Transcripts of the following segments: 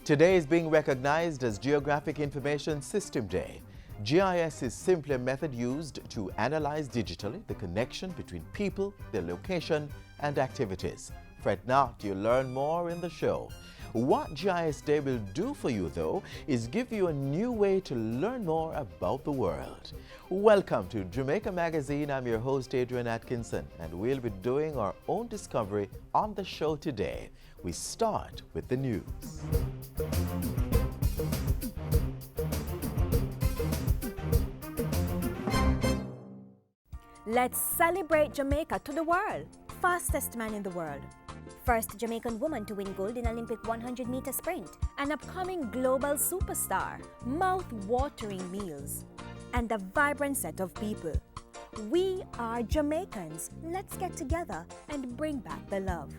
Today is being recognized as Geographic Information System Day. GIS is simply a method used to analyze digitally the connection between people, their location, and activities. Fret not, you'll learn more in the show. What GIS Day will do for you, though, is give you a new way to learn more about the world. Welcome to Jamaica Magazine. I'm your host, Adrian Atkinson, and we'll be doing our own discovery on the show today. We start with the news. Let's celebrate Jamaica to the world. Fastest man in the world. First Jamaican woman to win gold in Olympic 100-meter sprint. An upcoming global superstar. Mouth-watering meals. And a vibrant set of people. We are Jamaicans. Let's get together and bring back the love.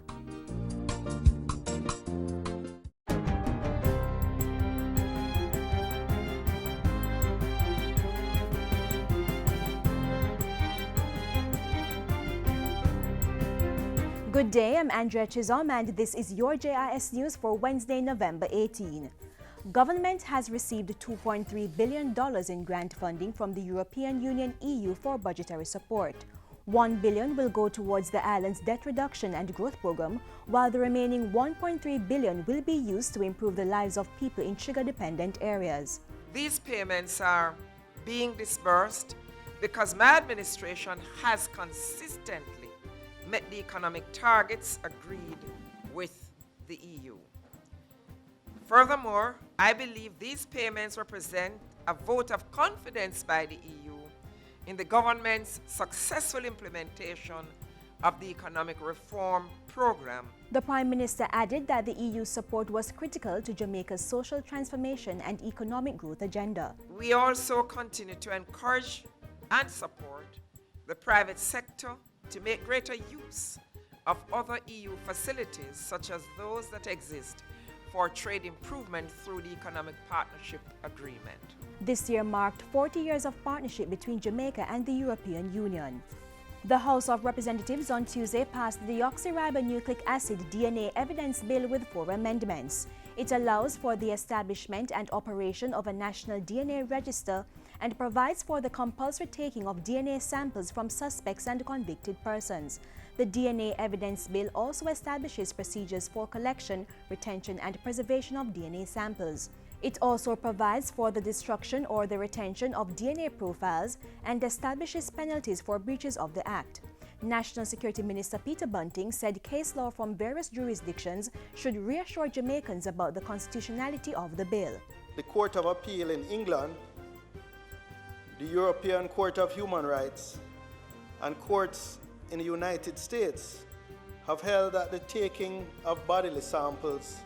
Good day, I'm Andrea Chizom and this is your JIS News for Wednesday, November 18. Government has received $2.3 billion in grant funding from the European Union (EU) for budgetary support. $1 billion will go towards the island's debt reduction and growth program, while the remaining $1.3 billion will be used to improve the lives of people in sugar-dependent areas. These payments are being disbursed because my administration has consistently met the economic targets agreed with the EU. Furthermore, I believe these payments represent a vote of confidence by the EU in the government's successful implementation of the economic reform program. The Prime Minister added that the EU's support was critical to Jamaica's social transformation and economic growth agenda. We also continue to encourage and support the private sector to make greater use of other EU facilities such as those that exist for trade improvement through the Economic Partnership Agreement. This year marked 40 years of partnership between Jamaica and the European Union. The House of Representatives on Tuesday passed the deoxyribonucleic acid DNA evidence bill with 4 amendments. It allows for the establishment and operation of a national DNA register and provides for the compulsory taking of DNA samples from suspects and convicted persons. The DNA evidence bill also establishes procedures for collection, retention, and preservation of DNA samples. It also provides for the destruction or the retention of DNA profiles and establishes penalties for breaches of the Act. National Security Minister Peter Bunting said case law from various jurisdictions should reassure Jamaicans about the constitutionality of the bill. The Court of Appeal in England, the European Court of Human Rights, and courts in the United States have held that the taking of bodily samples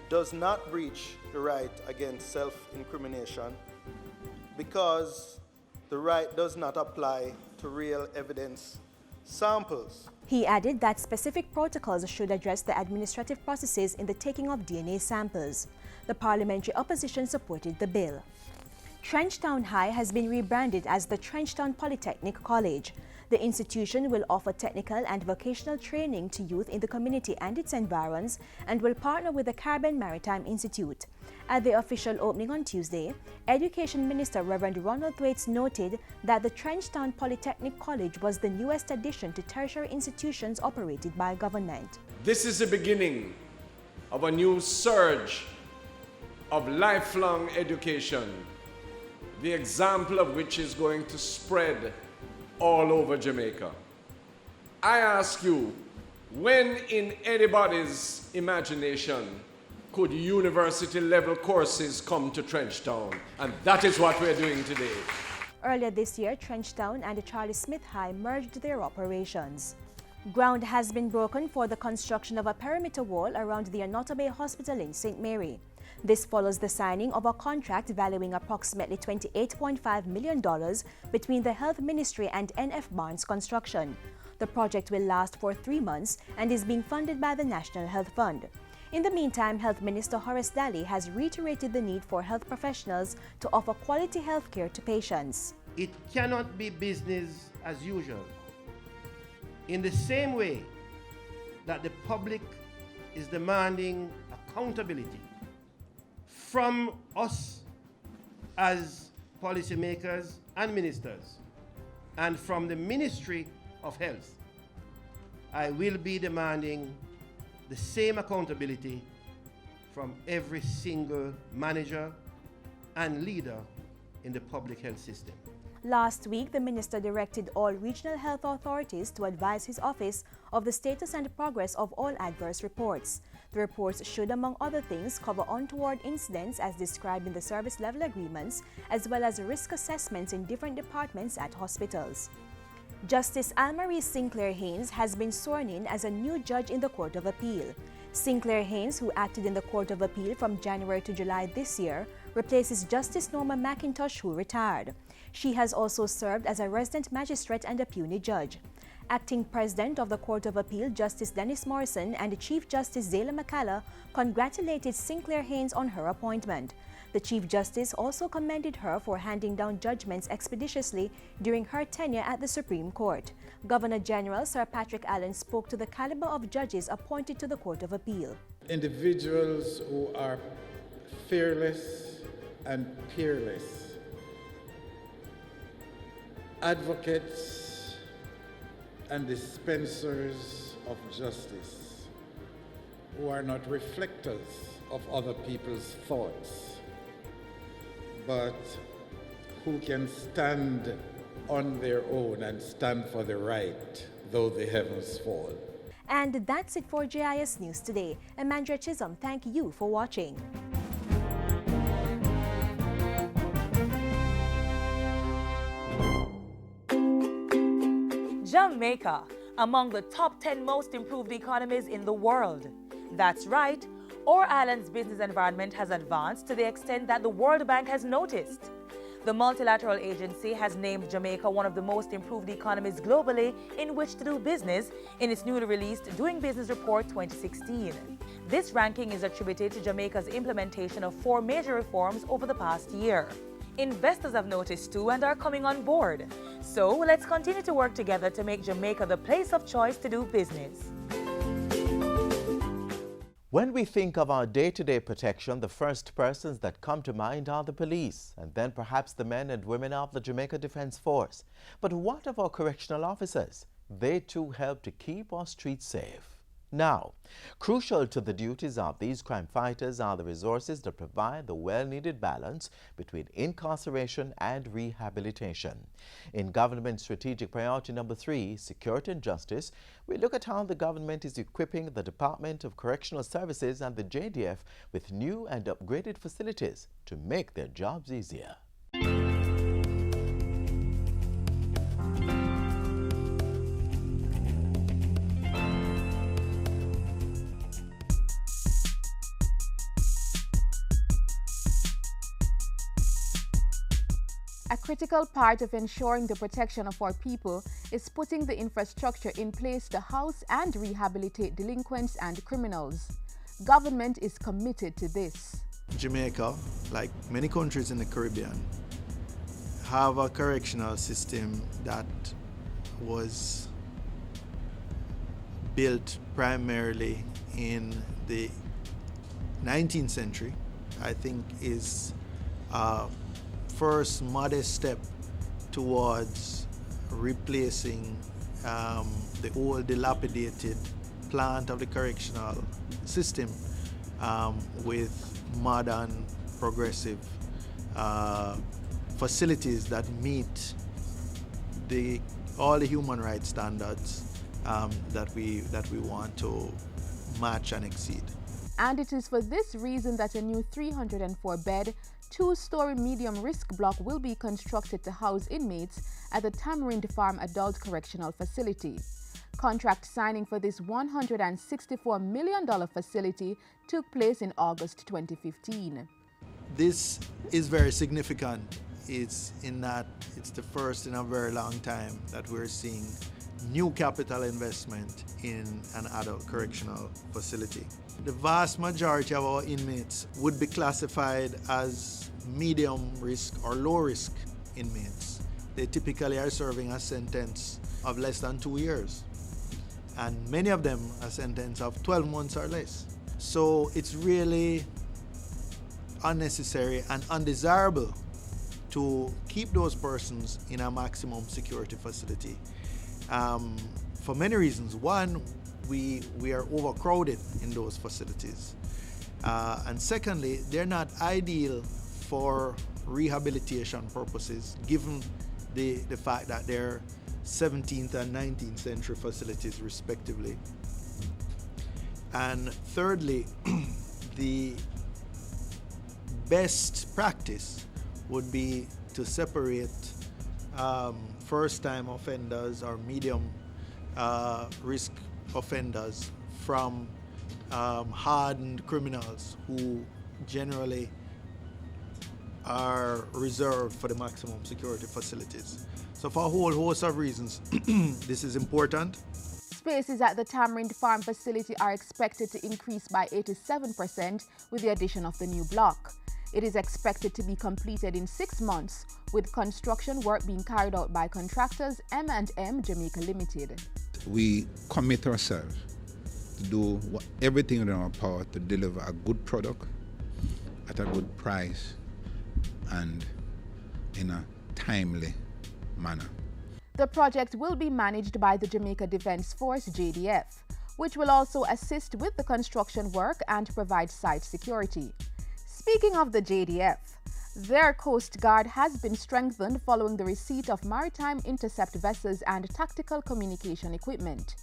does not breach the right against self-incrimination because the right does not apply to real evidence samples. He added that specific protocols should address the administrative processes in the taking of DNA samples. The parliamentary opposition supported the bill. Trenchtown High has been rebranded as the Trenchtown Polytechnic College. The institution will offer technical and vocational training to youth in the community and its environs and will partner with the Caribbean Maritime Institute. At the official opening on Tuesday, Education Minister Reverend Ronald Thwaites noted that the Trenchtown Polytechnic College was the newest addition to tertiary institutions operated by government. This is the beginning of a new surge of lifelong education, the example of which is going to spread all over Jamaica. I ask you, when in anybody's imagination could university-level courses come to Trenchtown? And that is what we're doing today. Earlier this year, Trenchtown and Charlie Smith High merged their operations. Ground has been broken for the construction of a perimeter wall around the Anoto Bay Hospital in St. Mary. This follows the signing of a contract valuing approximately $28.5 million between the Health Ministry and NF Barnes Construction. The project will last for 3 months and is being funded by the National Health Fund. In the meantime, Health Minister Horace Daly has reiterated the need for health professionals to offer quality health care to patients. It cannot be business as usual. In the same way that the public is demanding accountability, from us as policymakers and ministers, and from the Ministry of Health, I will be demanding the same accountability from every single manager and leader in the public health system. Last week, the minister directed all regional health authorities to advise his office of the status and progress of all adverse reports. The reports should, among other things, cover untoward incidents as described in the service level agreements, as well as risk assessments in different departments at hospitals. Justice Almarie Sinclair Haynes has been sworn in as a new judge in the Court of Appeal. Sinclair Haynes, who acted in the Court of Appeal from January to July this year, replaces Justice Norma McIntosh, who retired. She has also served as a resident magistrate and a puisne judge. Acting President of the Court of Appeal, Justice Dennis Morrison, and Chief Justice Zayla McCalla congratulated Sinclair Haynes on her appointment. The Chief Justice also commended her for handing down judgments expeditiously during her tenure at the Supreme Court. Governor General Sir Patrick Allen spoke to the caliber of judges appointed to the Court of Appeal. Individuals who are fearless and peerless, advocates and dispensers of justice, who are not reflectors of other people's thoughts, but who can stand on their own and stand for the right, though the heavens fall. And that's it for JIS News today. Amandra Chisholm, thank you for watching. Jamaica, among the top 10 most improved economies in the world. That's right, our island's business environment has advanced to the extent that the World Bank has noticed. The multilateral agency has named Jamaica one of the most improved economies globally in which to do business in its newly released Doing Business Report 2016. This ranking is attributed to Jamaica's implementation of 4 major reforms over the past year. Investors have noticed too and are coming on board. So let's continue to work together to make Jamaica the place of choice to do business. When we think of our day-to-day protection, the first persons that come to mind are the police, and then perhaps the men and women of the Jamaica Defence Force. But what of our correctional officers? They too help to keep our streets safe. Now, crucial to the duties of these crime fighters are the resources that provide the well-needed balance between incarceration and rehabilitation. In Government Strategic Priority Number 3, Security and Justice, we look at how the government is equipping the Department of Correctional Services and the JDF with new and upgraded facilities to make their jobs easier. A critical part of ensuring the protection of our people is putting the infrastructure in place to house and rehabilitate delinquents and criminals. Government is committed to this. Jamaica, like many countries in the Caribbean, have a correctional system that was built primarily in the 19th century. I think is first modest step towards replacing the old dilapidated plant of the correctional system with modern progressive facilities that meet all the human rights standards that we want to match and exceed. And it is for this reason that a new 304-bed, 2-story medium-risk block will be constructed to house inmates at the Tamarind Farm Adult Correctional Facility. Contract signing for this $164 million facility took place in August 2015. This is very significant. It's in that it's the first in a very long time that we're seeing new capital investment in an adult correctional facility. The vast majority of our inmates would be classified as medium risk or low risk inmates. They typically are serving a sentence of less than 2 years, and many of them a sentence of 12 months or less. So it's really unnecessary and undesirable to keep those persons in a maximum security facility for many reasons. One, we are overcrowded in those facilities. And secondly, they're not ideal for rehabilitation purposes, given the fact that they're 17th and 19th century facilities respectively. And thirdly, the best practice would be to separate first-time offenders or medium risk offenders from hardened criminals who generally are reserved for the maximum security facilities. So for a whole host of reasons, this is important. Spaces at the Tamarind Farm facility are expected to increase by 87% with the addition of the new block. It is expected to be completed in 6 months, with construction work being carried out by contractors M&M Jamaica Limited. We commit ourselves to do everything in our power to deliver a good product at a good price and in a timely manner. The project will be managed by the Jamaica Defence Force JDF, which will also assist with the construction work and provide site security. Speaking of the JDF, their Coast Guard has been strengthened following the receipt of maritime intercept vessels and tactical communication equipment.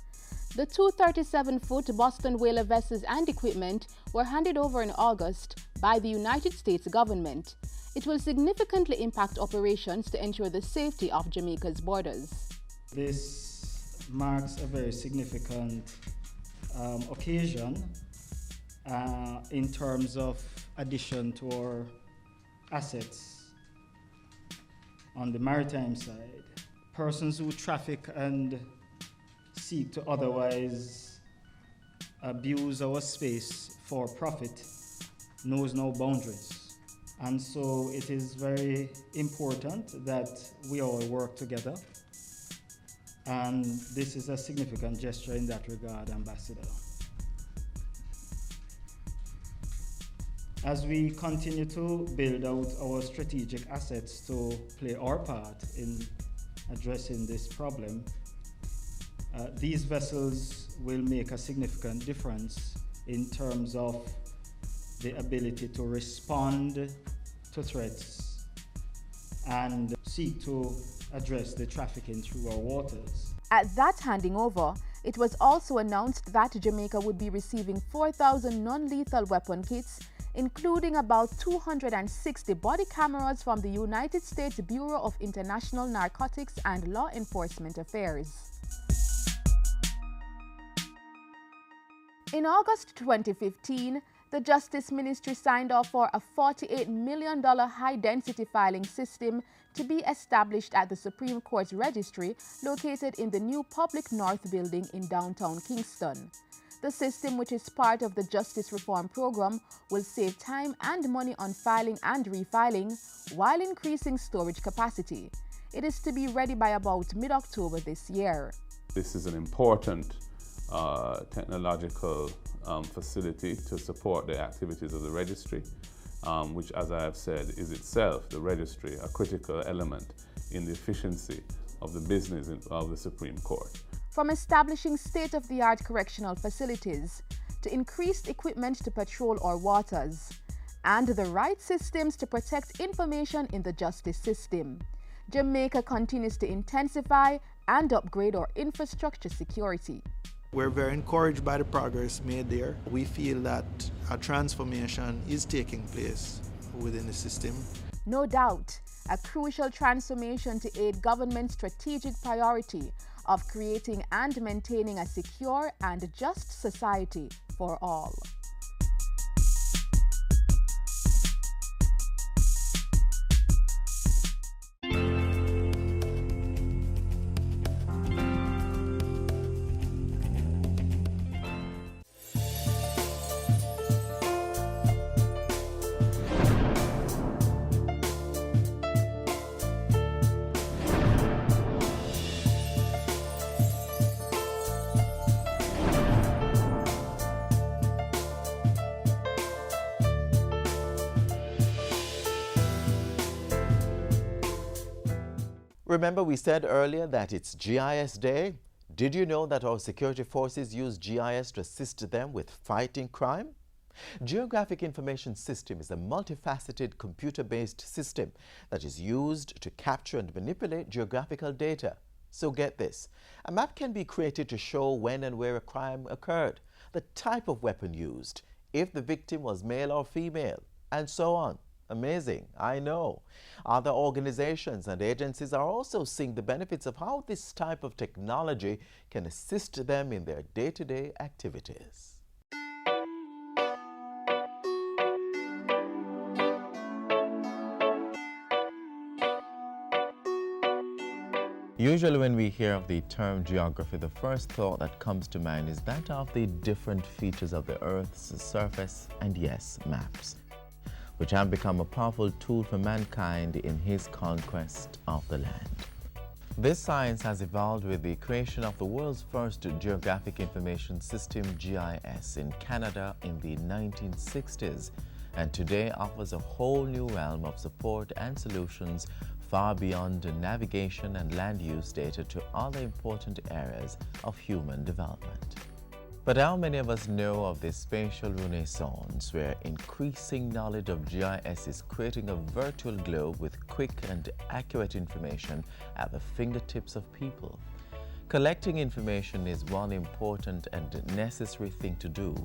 The 237-foot Boston Whaler vessels and equipment were handed over in August by the United States government. It will significantly impact operations to ensure the safety of Jamaica's borders. This marks a very significant occasion in terms of addition to our assets on the maritime side. Persons who traffic and seek to otherwise abuse our space for profit knows no boundaries. And so it is very important that we all work together. And this is a significant gesture in that regard, Ambassador. As we continue to build out our strategic assets to play our part in addressing this problem, these vessels will make a significant difference in terms of the ability to respond to threats and seek to address the trafficking through our waters. At that handing over, it was also announced that Jamaica would be receiving 4,000 non-lethal weapon kits, including about 260 body cameras from the United States Bureau of International Narcotics and Law Enforcement Affairs. In August 2015, the Justice Ministry signed off for a $48 million high-density filing system to be established at the Supreme Court's registry located in the new Public North building in downtown Kingston. The system, which is part of the Justice Reform Program, will save time and money on filing and refiling while increasing storage capacity. It is to be ready by about mid-October this year. This is an important technological facility to support the activities of the registry, which, as I have said, is itself, the registry, a critical element in the efficiency of the business of the Supreme Court. From establishing state-of-the-art correctional facilities to increased equipment to patrol our waters and the right systems to protect information in the justice system, Jamaica continues to intensify and upgrade our infrastructure security. We're very encouraged by the progress made there. We feel that a transformation is taking place within the system. No doubt, a crucial transformation to aid government's strategic priority of creating and maintaining a secure and just society for all. Remember we said earlier that it's GIS Day? Did you know that our security forces use GIS to assist them with fighting crime? Geographic Information System is a multifaceted computer-based system that is used to capture and manipulate geographical data. So get this, a map can be created to show when and where a crime occurred, the type of weapon used, if the victim was male or female, and so on. Amazing, I know. Other organizations and agencies are also seeing the benefits of how this type of technology can assist them in their day-to-day activities. Usually when we hear of the term geography, the first thought that comes to mind is that of the different features of the Earth's surface and, yes, maps, which have become a powerful tool for mankind in his conquest of the land. This science has evolved with the creation of the world's first geographic information system, GIS, in Canada in the 1960s, and today offers a whole new realm of support and solutions far beyond navigation and land use data to other important areas of human development. But how many of us know of this spatial renaissance where increasing knowledge of GIS is creating a virtual globe with quick and accurate information at the fingertips of people? Collecting information is one important and necessary thing to do,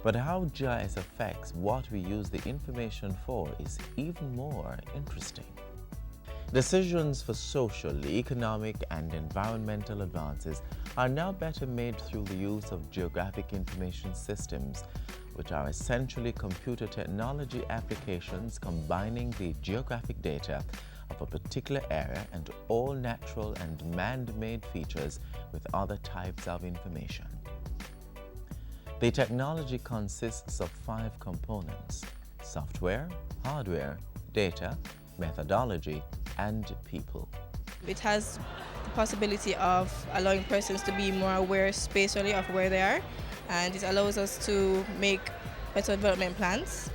but how GIS affects what we use the information for is even more interesting. Decisions for social, economic, and environmental advances are now better made through the use of geographic information systems, which are essentially computer technology applications combining the geographic data of a particular area and all natural and man-made features with other types of information. The technology consists of 5 components: software, hardware, data, methodology, and people. It has the possibility of allowing persons to be more aware spatially of where they are, and it allows us to make better development plans.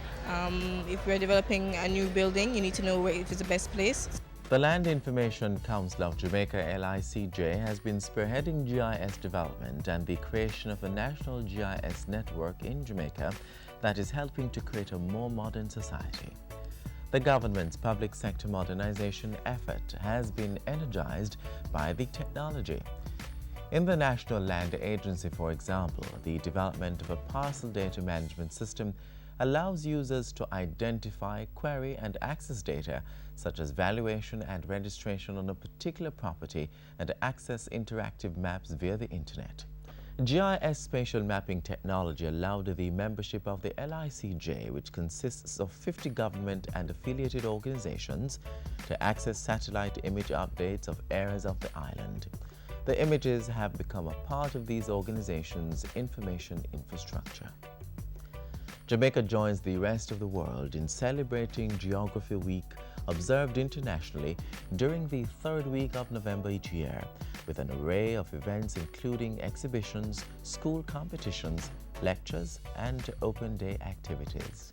If we're developing a new building, you need to know where it is the best place. The Land Information Council of Jamaica, LICJ, has been spearheading GIS development and the creation of a national GIS network in Jamaica that is helping to create a more modern society. The government's public sector modernization effort has been energized by the technology. In the National Land Agency, for example, the development of a parcel data management system allows users to identify, query, and access data such as valuation and registration on a particular property and access interactive maps via the internet. GIS spatial mapping technology allowed the membership of the LICJ, which consists of 50 government and affiliated organizations, to access satellite image updates of areas of the island. The images have become a part of these organizations' information infrastructure. Jamaica joins the rest of the world in celebrating Geography Week, observed internationally during the 3rd week of November each year, with an array of events including exhibitions, school competitions, lectures, and open day activities.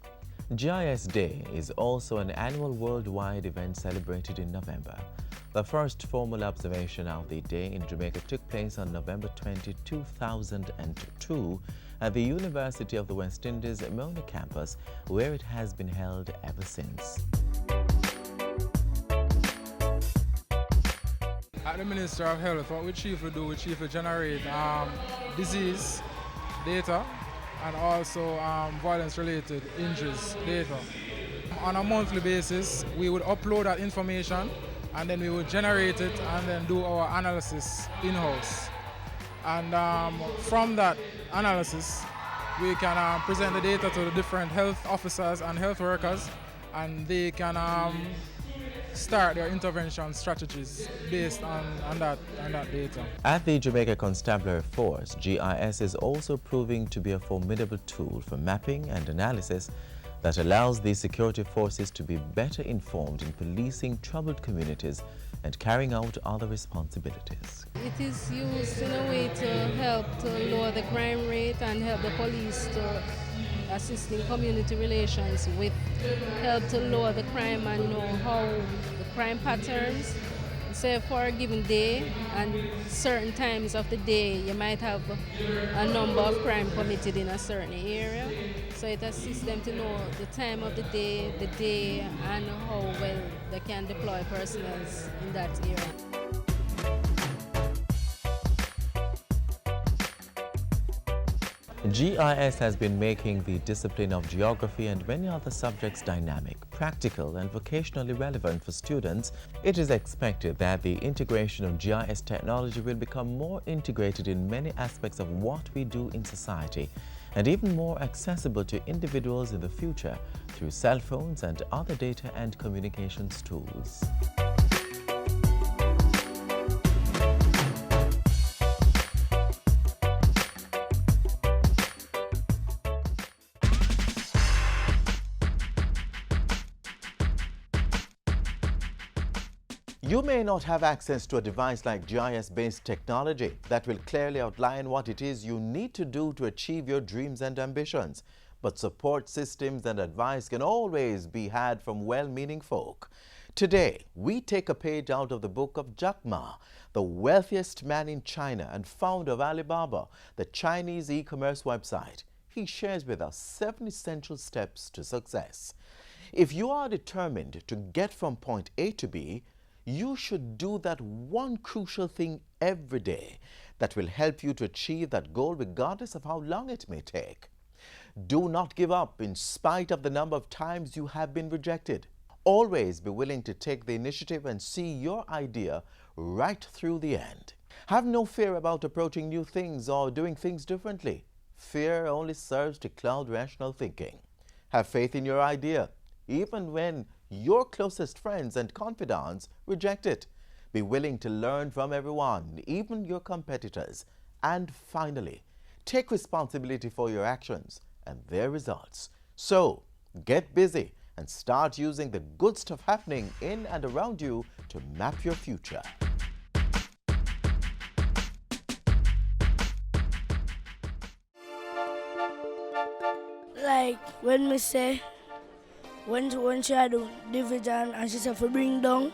GIS Day is also an annual worldwide event celebrated in November. The first formal observation of the day in Jamaica took place on November 20, 2002 at the University of the West Indies Mona campus, where it has been held ever since. At the Minister of Health, what we chiefly do, we chiefly generate disease data and also violence-related injuries data. On a monthly basis, we would upload that information and then we would generate it and then do our analysis in-house. And from that analysis, we can present the data to the different health officers and health workers, and they can start their intervention strategies based on that data. At the Jamaica Constabulary Force, GIS is also proving to be a formidable tool for mapping and analysis that allows the security forces to be better informed in policing troubled communities and carrying out other responsibilities. It is used in a way to help to lower the crime rate and help the police to assist in community relations with help to lower the crime and know how the crime patterns, say for a given day and certain times of the day, you might have a number of crime committed in a certain area. So it assists them to know the time of the day, and how well they can deploy personnel in that area. GIS has been making the discipline of geography and many other subjects dynamic, practical and vocationally relevant for students. It is expected that the integration of GIS technology will become more integrated in many aspects of what we do in society and even more accessible to individuals in the future through cell phones and other data and communications tools. You may not have access to a device like GIS-based technology that will clearly outline what it is you need to do to achieve your dreams and ambitions. But support systems and advice can always be had from well-meaning folk. Today, we take a page out of the book of Jack Ma, the wealthiest man in China and founder of Alibaba, the Chinese e-commerce website. He shares with us 7 essential steps to success. If you are determined to get from point A to B, you should do that one crucial thing every day that will help you to achieve that goal regardless of how long it may take. Do not give up in spite of the number of times you have been rejected. Always be willing to take the initiative and see your idea right through the end. Have no fear about approaching new things or doing things differently. Fear only serves to cloud rational thinking. Have faith in your idea, even when your closest friends and confidants reject it. Be willing to learn from everyone, even your competitors. And finally, take responsibility for your actions and their results. So, get busy and start using the good stuff happening in and around you to map your future. Like when we say, when she had do division and she said for bring down,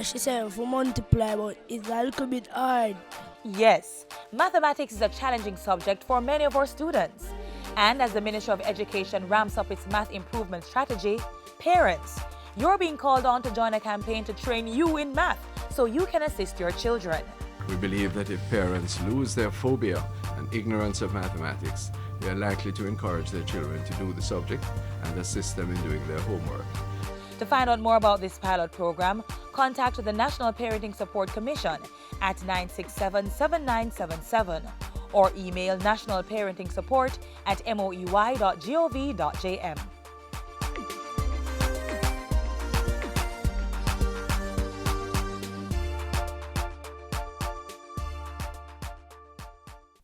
she said for multiply, but it's a little bit hard. Yes, mathematics is a challenging subject for many of our students. And as the Ministry of Education ramps up its math improvement strategy, parents, you're being called on to join a campaign to train you in math so you can assist your children. We believe that if parents lose their phobia and ignorance of mathematics, they are likely to encourage their children to do the subject and assist them in doing their homework. To find out more about this pilot program, contact the National Parenting Support Commission at 967-7977 or email nationalparentingsupport@moey.gov.jm.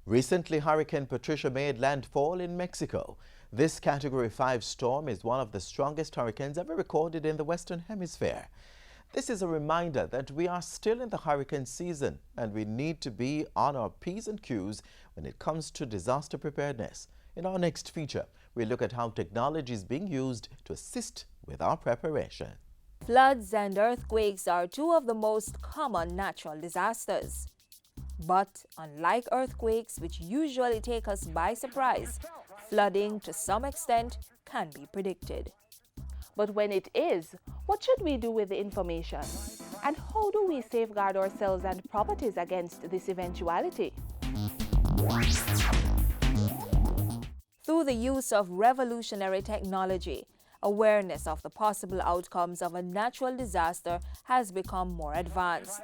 Recently, Hurricane Patricia made landfall in Mexico. This Category 5 storm is one of the strongest hurricanes ever recorded in the Western Hemisphere. This is a reminder that we are still in the hurricane season and we need to be on our P's and Q's when it comes to disaster preparedness. In our next feature, we look at how technology is being used to assist with our preparation. Floods and earthquakes are two of the most common natural disasters. But unlike earthquakes, which usually take us by surprise, flooding to some extent can be predicted. But when it is, what should we do with the information? And how do we safeguard ourselves and properties against this eventuality? Through the use of revolutionary technology, awareness of the possible outcomes of a natural disaster has become more advanced.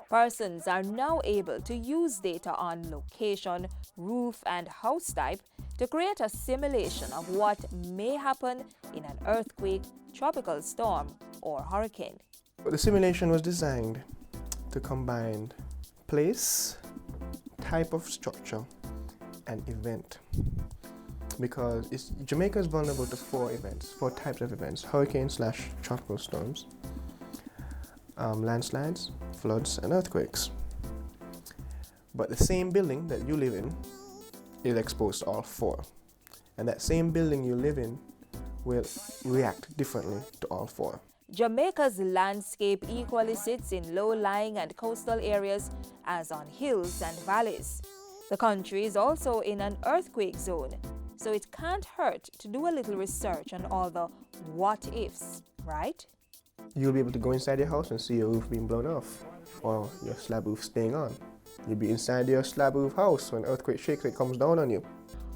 Persons are now able to use data on location, roof, and house type to create a simulation of what may happen in an earthquake, tropical storm, or hurricane. The simulation was designed to combine place, type of structure, and event. Because Jamaica is vulnerable to 4 types of events: hurricane/tropical storms, landslides, floods, and earthquakes. But the same building that you live in is exposed to all 4. And that same building you live in will react differently to all 4. Jamaica's landscape equally sits in low-lying and coastal areas as on hills and valleys. The country is also in an earthquake zone, so it can't hurt to do a little research on all the what-ifs, right? You'll be able to go inside your house and see your roof being blown off, or your slab roof staying on. You'll be inside your slab roof house when earthquake shakes it comes down on you.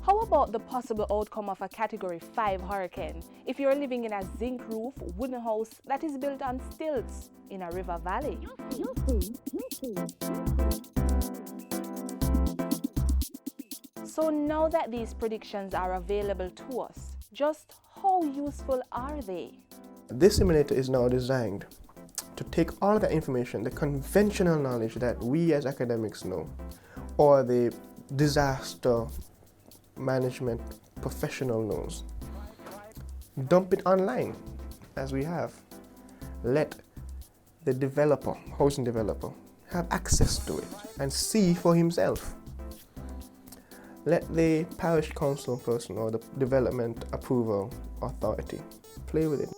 How about the possible outcome of a Category 5 hurricane if you're living in a zinc roof wooden house that is built on stilts in a river valley? So now that these predictions are available to us, just how useful are they? This simulator is now designed to take all of that information, the conventional knowledge that we as academics know, or the disaster management professional knows, dump it online as we have. Let the developer, housing developer, have access to it and see for himself. Let the parish council person or the development approval authority play with it.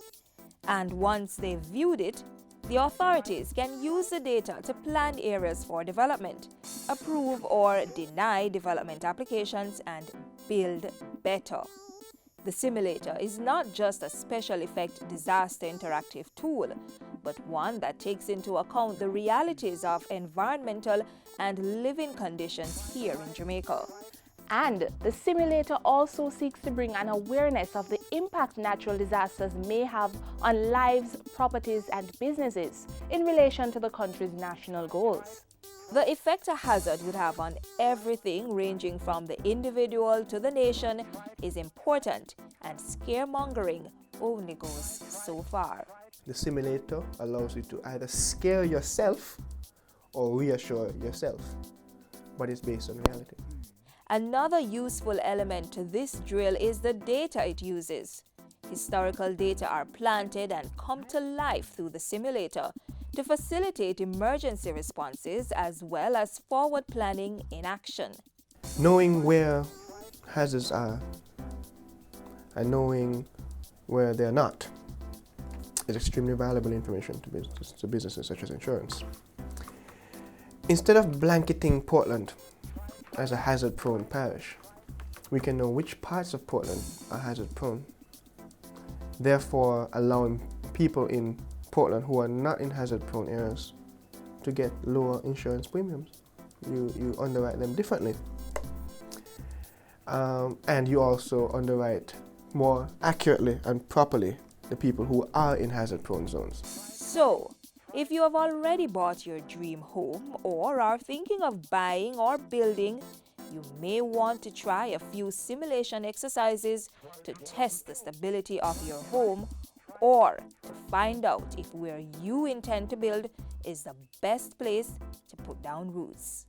And once they've viewed it, the authorities can use the data to plan areas for development, approve or deny development applications, and build better. The simulator is not just a special effect disaster interactive tool, but one that takes into account the realities of environmental and living conditions here in Jamaica. And the simulator also seeks to bring an awareness of the impact natural disasters may have on lives, properties, and businesses in relation to the country's national goals. The effect a hazard would have on everything ranging from the individual to the nation is important, and scaremongering only goes so far. The simulator allows you to either scare yourself or reassure yourself, but it's based on reality. Another useful element to this drill is the data it uses. Historical data are planted and come to life through the simulator to facilitate emergency responses as well as forward planning in action. Knowing where hazards are and knowing where they're not is extremely valuable information to businesses such as insurance. Instead of blanketing Portland as a hazard-prone parish, we can know which parts of Portland are hazard-prone, therefore allowing people in Portland who are not in hazard-prone areas to get lower insurance premiums. You underwrite them differently. And you also underwrite more accurately and properly the people who are in hazard-prone zones. So, if you have already bought your dream home or are thinking of buying or building, you may want to try a few simulation exercises to test the stability of your home or to find out if where you intend to build is the best place to put down roots.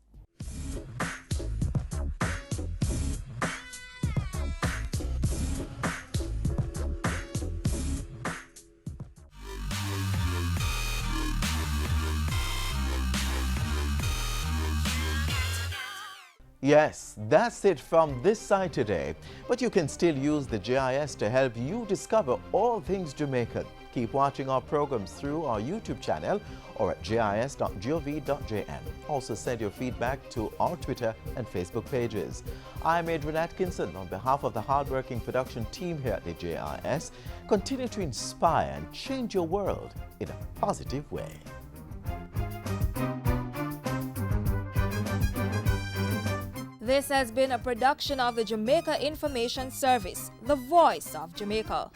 Yes, that's it from this side today. But you can still use the GIS to help you discover all things Jamaican. Keep watching our programs through our YouTube channel or at gis.gov.jm. Also send your feedback to our Twitter and Facebook pages. I'm Adrian Atkinson on behalf of the hardworking production team here at the GIS. Continue to inspire and change your world in a positive way. This has been a production of the Jamaica Information Service, the voice of Jamaica.